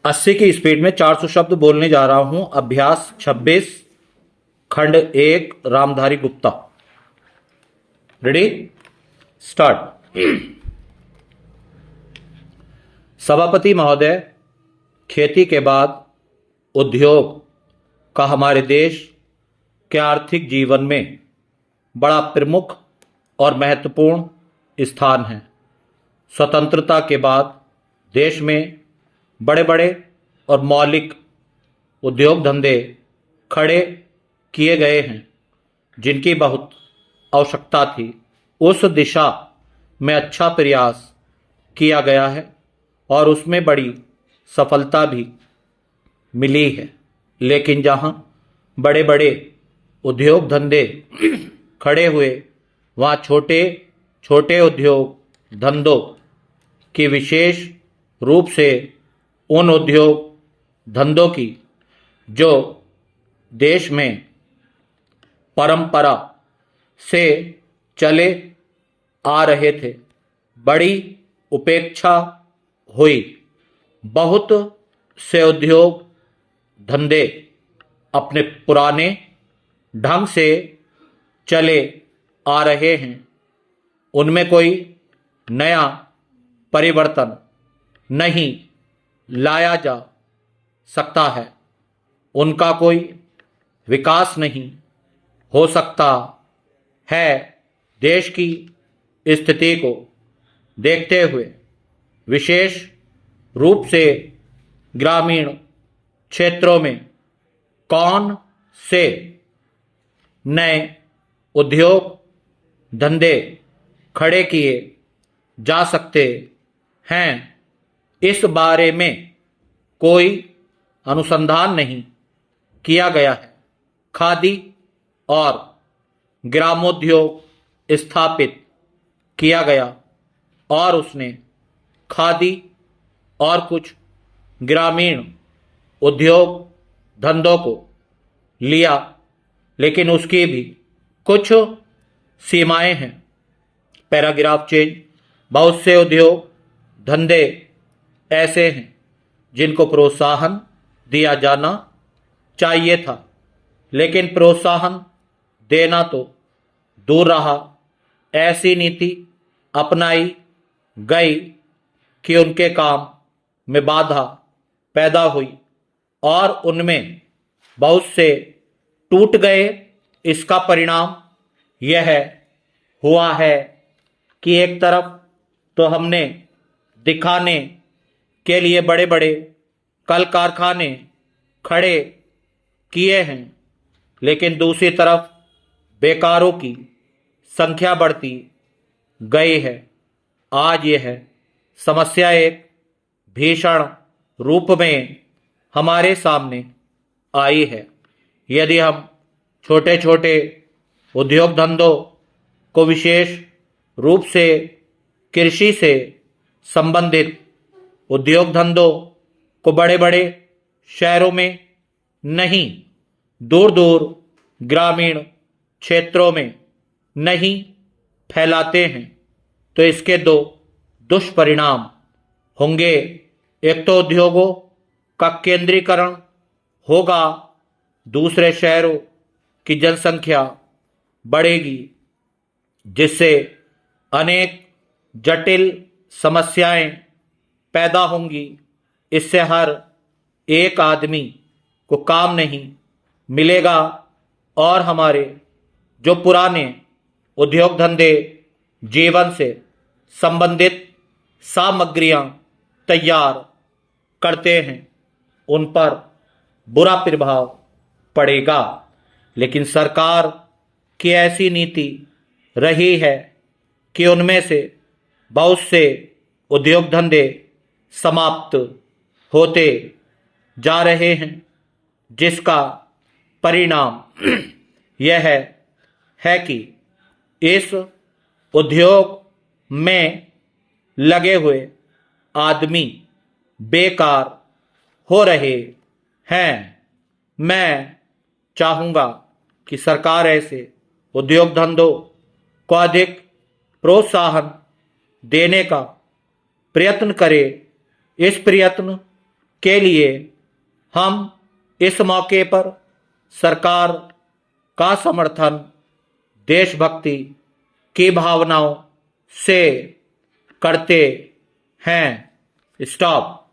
80 की स्पीड में 400 शब्द बोलने जा रहा हूं। अभ्यास 26 खंड 1 रामधारी गुप्ता। Ready start. सभापति महोदय, खेती के बाद उद्योग का हमारे देश के आर्थिक जीवन में बड़ा प्रमुख और महत्वपूर्ण स्थान है। स्वतंत्रता के बाद देश में बड़े बड़े और मौलिक उद्योग धंधे खड़े किए गए हैं, जिनकी बहुत आवश्यकता थी। उस दिशा में अच्छा प्रयास किया गया है और उसमें बड़ी सफलता भी मिली है। लेकिन जहां बड़े बड़े उद्योग धंधे खड़े हुए, वहां छोटे छोटे उद्योग धंधों की, विशेष रूप से उन उद्योग धंधों की जो देश में परंपरा से चले आ रहे थे, बड़ी उपेक्षा हुई। बहुत से उद्योग धंधे अपने पुराने ढंग से चले आ रहे हैं, उनमें कोई नया परिवर्तन नहीं लाया जा सकता है, उनका कोई विकास नहीं हो सकता है। देश की स्थिति को देखते हुए विशेष रूप से ग्रामीण क्षेत्रों में कौन से नए उद्योग धंधे खड़े किए जा सकते हैं, इस बारे में कोई अनुसंधान नहीं किया गया है। खादी और ग्रामोद्योग स्थापित किया गया और उसने खादी और कुछ ग्रामीण उद्योग धंधों को लिया, लेकिन उसकी भी कुछ सीमाएं हैं। Paragraph change. बहुत से उद्योग धंधे ऐसे हैं जिनको प्रोत्साहन दिया जाना चाहिए था, लेकिन प्रोत्साहन देना तो दूर रहा, ऐसी नीति अपनाई गई कि उनके काम में बाधा पैदा हुई और उनमें बहुत से टूट गए। इसका परिणाम यह हुआ है कि एक तरफ तो हमने दिखाने के लिए बड़े बड़े कल कारखाने खड़े किए हैं, लेकिन दूसरी तरफ बेकारों की संख्या बढ़ती गई है। आज यह समस्या एक भीषण रूप में हमारे सामने आई है। यदि हम छोटे छोटे उद्योग धंधों को, विशेष रूप से कृषि से संबंधित उद्योग धंधों को बड़े बड़े शहरों में नहीं, दूर दूर ग्रामीण क्षेत्रों में नहीं फैलाते हैं, तो इसके दो दुष्परिणाम होंगे। एक तो उद्योगों का केंद्रीकरण होगा, दूसरे शहरों की जनसंख्या बढ़ेगी, जिससे अनेक जटिल समस्याएं पैदा होंगी। इससे हर एक आदमी को काम नहीं मिलेगा और हमारे जो पुराने उद्योग धंधे जीवन से संबंधित सामग्रियां तैयार करते हैं, उन पर बुरा प्रभाव पड़ेगा। लेकिन सरकार की ऐसी नीति रही है कि उनमें से बहुत से उद्योग धंधे समाप्त होते जा रहे हैं, जिसका परिणाम यह है कि इस उद्योग में लगे हुए आदमी बेकार हो रहे हैं। मैं चाहूँगा कि सरकार ऐसे उद्योग धंधों को अधिक प्रोत्साहन देने का प्रयत्न करे। इस प्रयत्न के लिए हम इस मौके पर सरकार का समर्थन देशभक्ति की भावनाओं से करते हैं। स्टॉप।